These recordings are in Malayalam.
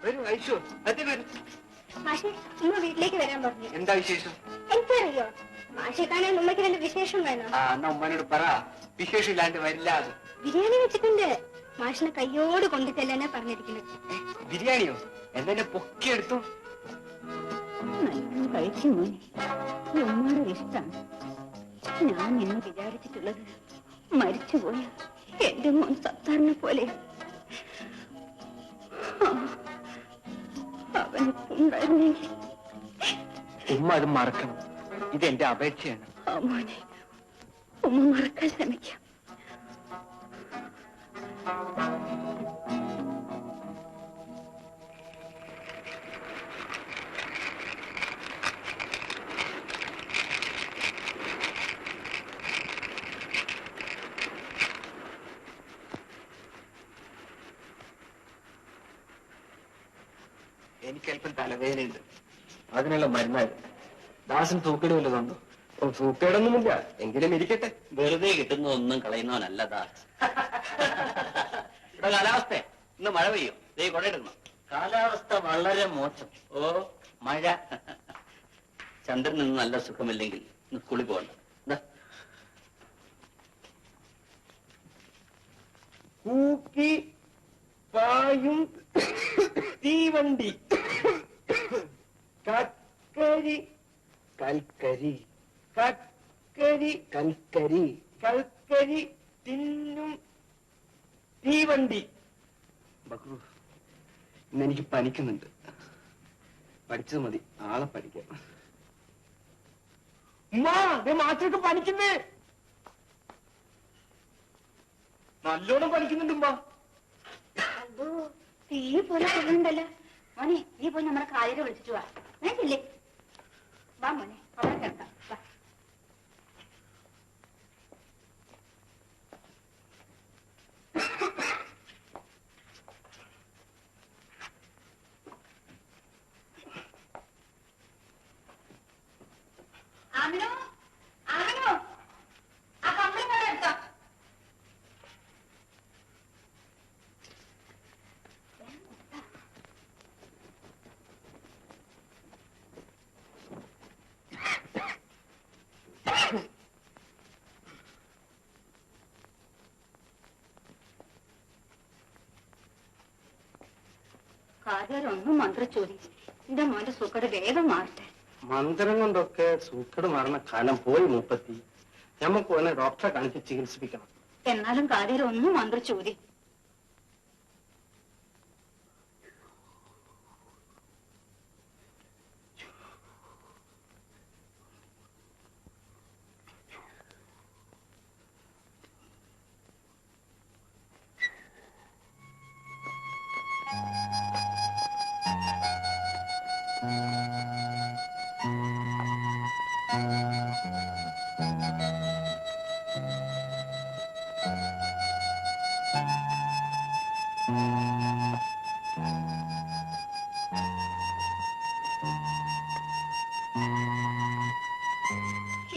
വരൂ ഐശോ, അതെ വരൂ. മാഷെ, ഉമ്മ വീട്ടിലേക്ക് വരാൻ പറഞ്ഞു. എന്താ വിശേഷം? എനിക്കറിയോ, മാഷെ കാണാൻ ഉമ്മയ്ക്ക് രണ്ട് വിശേഷം വേണം. എന്നാ ഉമ്മനോട് പറ, വിശേഷം ഇല്ലാണ്ട് വരില്ല. അത് ബിരിയാണി വെച്ചിട്ടുണ്ട്, മാഷിനെ കയ്യോട് കൊണ്ടു ചെല്ലാനാ പറഞ്ഞിരിക്കുന്നത്. ബിരിയാണിയോ? എന്നെ പൊക്കിയെടുത്തു. നല്ലോണം കഴിച്ചു മോനെ, ഉമ്മയുടെ ഇഷ്ടമാണ്. ഞാൻ ഇന്ന് വിചാരിച്ചിട്ടുള്ളത് മരിച്ചുപോയ എന്റെ മോൻ സത്താറിനെ പോലെ അവനുണ്ടായിരുന്നെങ്കിൽ. ഉമ്മ അത് മറക്കണം, ഇതെന്റെ അപേക്ഷയാണ്. മോനെ, ഉമ്മ മറക്കാൻ ശ്രമിക്കാം. എനിക്കല്പം തലവേദനയുണ്ട്, അതിനുള്ള മരുന്നായിരുന്നു. ദാസൻ തൂക്കേട് വല്ലതുണ്ടോ? തൂക്കേടൊന്നുമില്ല, എങ്കിലും ഇരിക്കട്ടെ. വെറുതെ കിട്ടുന്നതൊന്നും കളയുന്നവനല്ല ദാസ്. ഇവിടെ കാലാവസ്ഥ ഇന്ന് മഴ പെയ്യും, ദേ കൊടയെടുക്കണം. കാലാവസ്ഥ വളരെ മോശം. ഓ മഴ. ചന്ദ്രൻ നിന്ന് നല്ല സുഖമില്ലെങ്കിൽ ഇന്ന് സ്കൂളിൽ പോകണ്ട. കൂക്കി പായും തീവണ്ടി, കൽക്കരി കൽക്കരി കൽക്കരി കൽക്കരി കൽക്കരി തിന്നും തീവണ്ടി. ബക്രു, ഇന്നെനിക്ക് പനിക്കുന്നുണ്ട്. പഠിച്ചത് മതി, ആളെ പഠിക്കാം. മാസ്റ്റർക്ക് പനിക്കുന്നേ, നല്ലോണം പഠിക്കുന്നുണ്ട്. തീ പോലെ കൊള്ളുന്നുണ്ടല്ലോ. മോനെ, നീ പോയി നമ്മുടെ കാലിനെ വിളിച്ചിട്ട് വാ. വേണ്ടില്ലേ? വാ മോനെ, അവിടെ കിടക്കാം. വാ. ആമിനോ, ആമിനോ, ആ കമ്പിളി കൂടെ എടുത്തോ. കാര്യമൊന്നും മന്ത്രിച്ചോതി, എന്റെ മോന്റെ സൂക്കട് വേഗം മാറട്ടെ. മന്ത്രം കൊണ്ടൊക്കെ സൂക്കട് മാറുന്ന കാലം പോയി. മൂപ്പത്തി, നമുക്ക് ഓനെ ഡോക്ടറെ കാണിച്ച് ചികിത്സിപ്പിക്കണം. എന്നാലും കാര്യമൊന്നും മന്ത്രിച്ചോതി.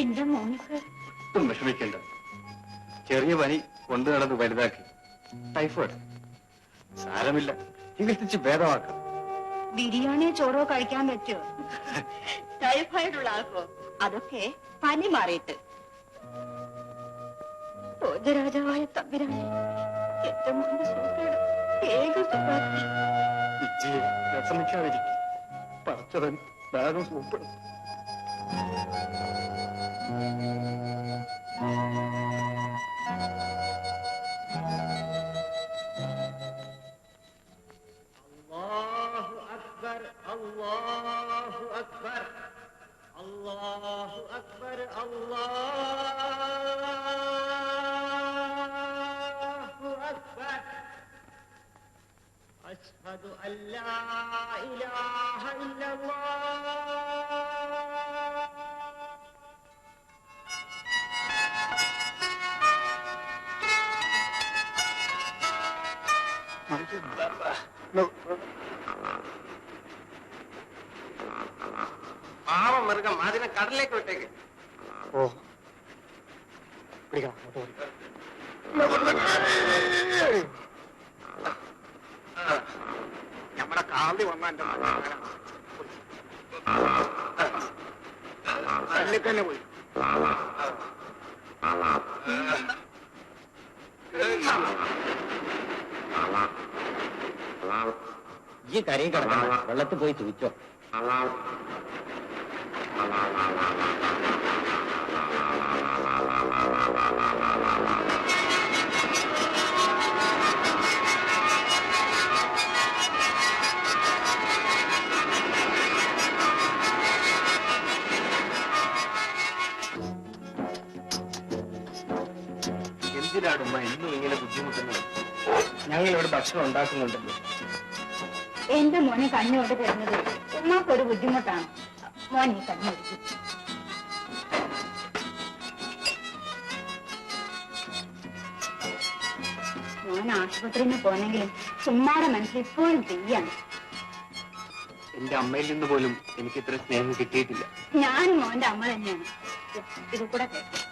എന്റെ മോനൊക്കെ ഒട്ടും വിഷമിക്കണ്ട. ചെറിയ പനി കൊണ്ടു നടന്ന് വലുതാക്കി. ടൈഫോയിഡ് സാരമില്ല, ചികിത്സിച്ച് ഭേദമാക്കാം. ബിരിയാണിയോ ചോറോ കഴിക്കാൻ പറ്റുമോ? ടൈഫോയിഡ് ഉള്ള ആൾക്കോ? അതൊക്കെ പനി മാറിയിട്ട്. ഭോജരാജാവായ തമ്പുരാനെ, എന്റെ മോന്റെ സൂക്കേട് വേഗം സുഖാക്കി. വിജയെ വിഷമിക്കാതിരിക്കും, പറിച്ചവൻ വേഗം സൂപ്പെടും. അല്ലാഹു അക്ബർ, അല്ലാഹു അക്ബർ, അല്ലാഹു അക്ബർ, അല്ലാഹു അക്ബർ. അശ്ഹദു അല്ലാ ഇലാഹ ഇല്ലല്ലാഹ്. പാവം മൃഗം, അതിനെ കടലിലേക്ക് വിട്ടേക്ക്. ഓ പിടിക്കണം. നമ്മുടെ തള്ളി വന്ന എന്റെ തല്ലി തന്നെ പോയി. ഈ കരയും കിടക്കണ്ട, വെള്ളത്തിൽ പോയി തൂച്ചോ. എന്തിനാടുമ്മ എന്നും ഇങ്ങനെ ബുദ്ധിമുട്ടുന്നത്? ഞങ്ങളിവിടെ ഭക്ഷണം ഉണ്ടാക്കുന്നുണ്ടല്ലോ. എന്റെ മോനെ കണ്ണുകൊണ്ട് തരുന്നത് ഉമ്മാക്കൊരു ബുദ്ധിമുട്ടാണ്. മോൻ ഈ കണ്ണൊരുക്കും. മോൻ ആശുപത്രിയിൽ നിന്ന് പോന്നെങ്കിലും ഉമ്മാടെ മനസ്സിൽ ഇപ്പോഴും തീയാണ്. എന്റെ അമ്മയിൽ നിന്ന് പോലും എനിക്ക് ഇത്ര സ്നേഹം കിട്ടിയിട്ടില്ല. ഞാനും മോന്റെ അമ്മ തന്നെയാണ്. ഇത് കൂടെ കേൾക്കും.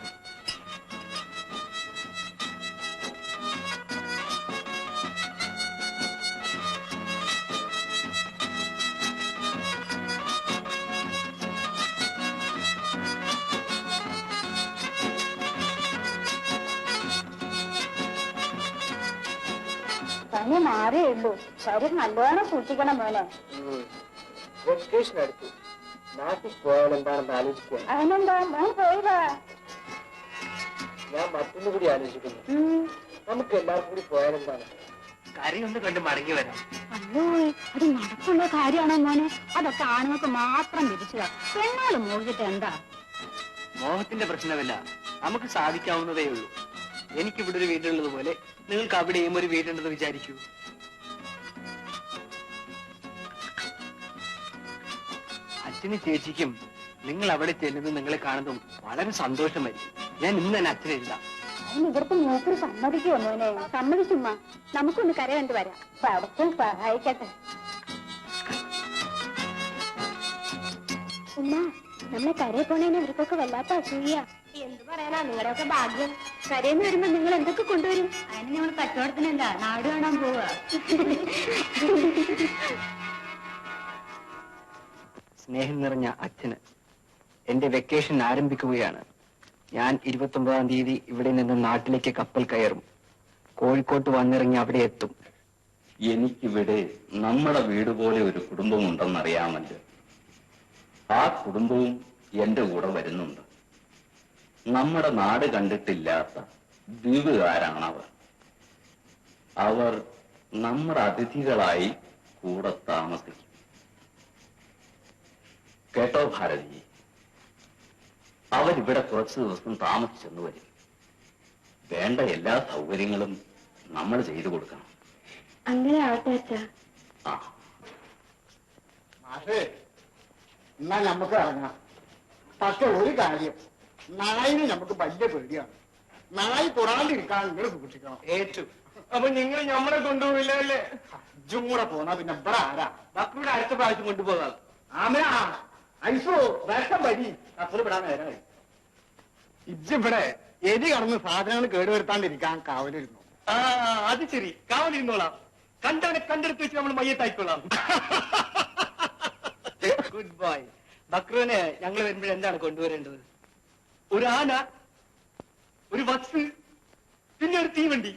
പനി മാറിയേ ഉള്ളൂ. ശരീരം നല്ലോണം സൂക്ഷിക്കണം മോനെ. വെക്കേഷൻ അടുത്തു, നാട്ടിൽ പോയാൽ എന്താണെന്ന് ആലോചിക്കുക. അതിനെന്താ മോൻ പോയിവാ. ഞാൻ മറ്റൊന്നു കൂടി ആലോചിക്കുന്നു. നമുക്ക് എല്ലാവർക്കും കൂടി പോയാലെന്താണ്? കരയൊന്ന് കണ്ട് മടങ്ങി വരാം. അല്ലോ, അത് നടക്കുള്ള കാര്യമാണോ മോനെ? അതൊക്കെ ആണുങ്ങൾക്ക് മാത്രം വിധിച്ചതാ. പെണ്ണാള് മോഹിച്ചിട്ട് എന്താ? മോഹത്തിന്റെ പ്രശ്നമല്ല, നമുക്ക് സാധിക്കാവുന്നതേ ഉള്ളൂ. എനിക്കിവിടെ ഒരു വീടുള്ളത് പോലെ നിങ്ങൾക്ക് അവിടെയും ഒരു വീടുണ്ടെന്ന് വിചാരിക്കൂ. അച്ഛനും ചേച്ചിക്കും നിങ്ങൾ അവിടെ ചെല്ലുന്നത് നിങ്ങളെ കാണുന്നതും വളരെ സന്തോഷമായിരിക്കും. ഞാൻ ഇന്ന് തന്നെ അച്ഛനില്ല. അതിന് ഇവിടുത്തെ മൂപ്പര് സമ്മതിക്കുമോ മോനെ? സമ്മതിക്കുമ്മ. നമുക്കൊന്ന് കര കണ്ടു വരാം. അപ്പൊ അവർക്കും സഹായിക്കട്ടെ. ഉമ്മ, നമ്മളെ കരയിൽ പോണേനെ ഇവർക്കൊക്കെ വല്ലാത്ത അസൂയ. എന്ത് പറയാനാ, നിങ്ങളുടെയൊക്കെ ഭാഗ്യം. കരയെന്ന് വരുമ്പോ നിങ്ങൾ എന്തൊക്കെ കൊണ്ടുവരും? അതിന് ഞങ്ങൾ കച്ചവടത്തിനല്ല, നാട് കാണാൻ പോവാ. സ്നേഹം നിറഞ്ഞ അച്ഛന്, എന്റെ വെക്കേഷൻ ആരംഭിക്കുകയാണ്. ഞാൻ 29-ാം തീയതി ഇവിടെ നിന്ന് നാട്ടിലേക്ക് കപ്പൽ കയറും. കോഴിക്കോട്ട് വന്നിറങ്ങി അവിടെ എത്തും. എനിക്കിവിടെ നമ്മുടെ വീട് പോലെ ഒരു കുടുംബമുണ്ടെന്നറിയാമല്ലോ. ആ കുടുംബവും എന്റെ കൂടെ വരുന്നുണ്ട്. നമ്മുടെ നാട് കണ്ടിട്ടില്ലാത്ത ദ്വീപുകാരാണവർ. അവർ നമ്മുടെ അതിഥികളായി കൂടെ താമസിക്കും. കേട്ടോ ഭാരതി, അവരിവിടെ കുറച്ചു ദിവസം താമസിച്ചെന്ന് വരും. വേണ്ട എല്ലാ സൗകര്യങ്ങളും നമ്മൾ ചെയ്തു കൊടുക്കണം. അങ്ങനെ ആവട്ടെ അച്ഛാ. ആ, മാഷേ, എന്നാ നമുക്ക് ഇറങ്ങാം. പക്ഷെ ഒരു കാര്യം, നായിന് നമുക്ക് വലിയ പേടിയാണ്. നായി തൊടാണ്ടിരിക്കാൻ നിങ്ങൾ സൂക്ഷിക്കണം. ഏറ്റു. അപ്പൊ നിങ്ങൾ നമ്മളെ കൊണ്ടുപോവില്ല അല്ലേ? അജ്ജും കൂടെ പോന്നാ പിന്നെ ഇവിടെ ആരാ? മക്കളുടെ അടുത്ത പ്രാവശ്യം കൊണ്ടുപോകാം. ആമയാ ഐസോ വേഷം വരി കപ്പൽ വിടാൻ നേരം. ഇജ്ജിവിടെ എരി കടന്ന് സാധനങ്ങൾ കേടുവരുത്താണ്ടിരിക്കാൻ കാവലിരുന്നു. ആ, അത് ശരി, കാവലിരുന്നോളാം. കണ്ടവനെ കണ്ടെടുത്ത് വെച്ച് നമ്മൾ മയ്യത്തായിക്കോളാം. Good boy. ബക്രുവിന് ഞങ്ങൾ വരുമ്പോഴെന്താണ് കൊണ്ടുവരേണ്ടത്? ഒരു ആന, ഒരു ബസ്, പിന്നെ ഒരു തീവണ്ടി.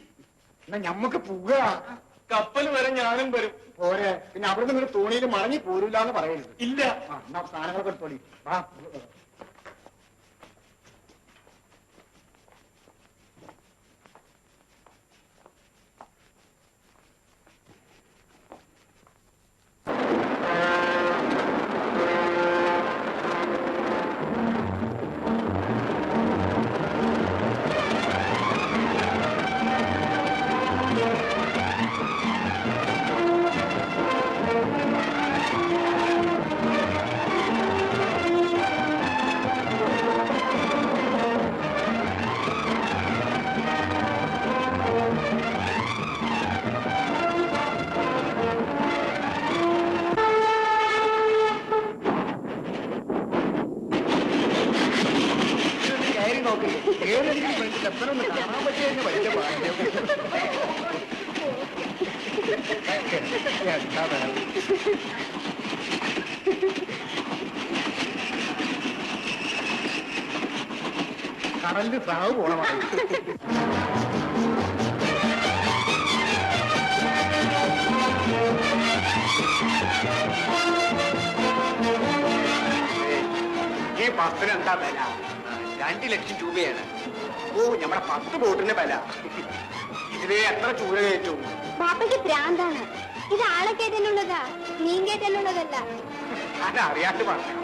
എന്നാ ഞമ്മക്ക് പോവുക. കപ്പൽ വരെ ഞാനും വരും. പോരെ, പിന്നെ അവിടെ നിന്ന് തോണിയിൽ മടങ്ങി പോരൂലെന്ന് പറയരുത്. ഇല്ല. എന്നാ സാധനങ്ങളൊക്കെ എടുത്തോളി. വാ. എന്താ വേണം കറന്റ് സ്രാവ് പോണമായി ഈ ബസ്സിന് എന്താ വില? 2 ലക്ഷം രൂപയാണ്. ഓ നമ്മുടെ 10 ബോട്ടിന്റെ വില. ഇതിലെ എത്ര ചൂര കയറ്റും? ബാപ്പയ്ക്ക് പ്രാന്താണ്. ഇത് ആളെ കയറ്റാനുള്ളതാ, മീൻ കയറ്റാനുള്ളതല്ല. അതറിയാണ്ട് പറഞ്ഞു.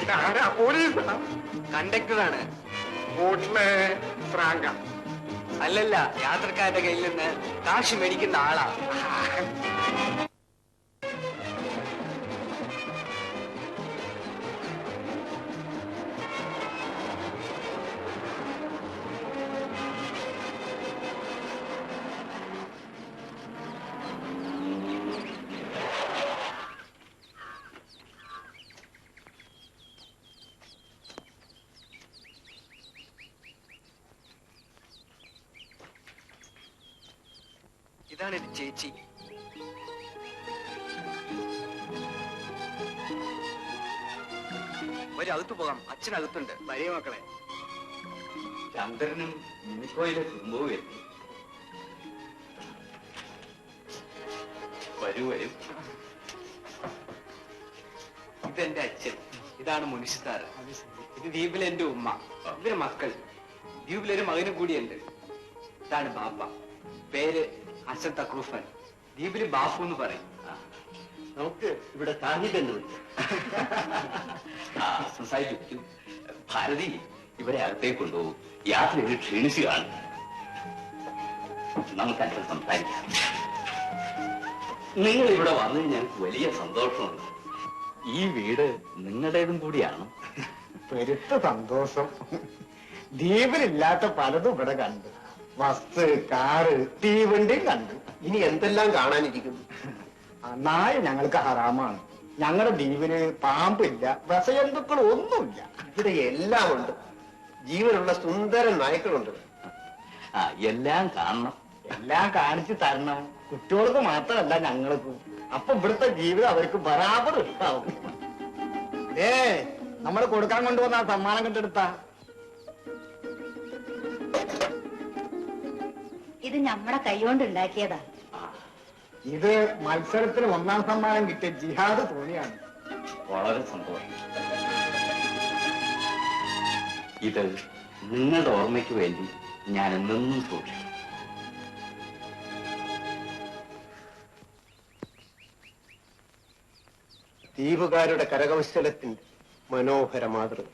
ഇതാരാ? പോലീസാ? കണ്ടക്ടറാണ്. ബോട്ടിലെ ശ്രാങ്ക. അല്ലല്ല, യാത്രക്കാരുടെ കയ്യിൽ നിന്ന് കാശ് മേടിക്കുന്ന ആളാ. ഇതാണ് എന്റെ ചേച്ചി. അകത്തു പോകാം, അച്ഛനകത്തുണ്ട്. വലിയ മക്കളെ, ചന്ദ്രനും മിനിക്കോയിലെ കുടുംബവും എത്തി. വരൂ വരൂ. ഇതെന്റെ അച്ഛൻ, ഇതാണ് മുനിഷ് സാറ്. ഇത് ദ്വീപിലെ എന്റെ ഉമ്മ. ഇവര് മക്കൾ. ദ്വീപിലൊരു മകനും കൂടിയുണ്ട്. ഇതാണ് ബാപ്പ. പേര് ഹസൻ തക്രൂഫൻ. ദ്വീപില് ബാപ്പു എന്ന് പറയും. നമുക്ക് ഇവിടെ താഹിദെന്ന് വിളിച്ചു. സംസാരിച്ചു. ഭാരതി ഇവരെ അകത്തേക്ക് കൊണ്ടുപോകും. യാത്രയിൽ ക്ഷീണിച്ചു കാണും. നമുക്ക് അല്പം സംസാരിക്കാം. നിങ്ങൾ ഇവിടെ വന്നതിന് ഞങ്ങൾക്ക് വലിയ സന്തോഷമുണ്ട്. ഈ വീട് നിങ്ങളുടേതും കൂടിയാണ്. പെരുത്ത സന്തോഷം. ദ്വീപിലില്ലാത്ത പലതും ഇവിടെ കണ്ടു. ബസ്, കാറ്, തീവണ്ടിയും കണ്ടു. ഇനി എന്തെല്ലാം കാണാനിരിക്കുന്നു? നായ ഞങ്ങൾക്ക് ഹറാമാണ്. ഞങ്ങളുടെ ദ്വീപിന് പാമ്പില്ല, വിഷജന്തുക്കൾ ഒന്നുമില്ല. ഇവിടെ എല്ലാം ഉണ്ട്. ജീവനുള്ള സുന്ദര നായ്ക്കളുണ്ട്. എല്ലാം കാണണം. എല്ലാം കാണിച്ചു തരണം. കുട്ടികൾക്ക് മാത്രമല്ല ഞങ്ങൾക്കും. അപ്പൊ ഇവിടുത്തെ ജീവിതം അവർക്ക് ബറാബർ ഇഷ്ടാവും. നമ്മൾ കൊടുക്കാൻ കൊണ്ടുവന്ന ആ സമ്മാനം കണ്ടെടുത്താ. ഇത് നമ്മുടെ കൈകൊണ്ട് ഉണ്ടാക്കിയതാ. ഇത് മത്സരത്തിന് 1ാം സമ്മാനം കിട്ടിയ ജിഹാദ് തോണിയാണ്. വളരെ സന്തോഷം. ഇത് നിങ്ങളുടെ ഓർമ്മയ്ക്ക് വേണ്ടി ഞാൻ എന്നും സൂക്ഷിക്കും. ദ്വീപുകാരുടെ കരകൗശലത്തിന്റെ മനോഹര മാതൃക.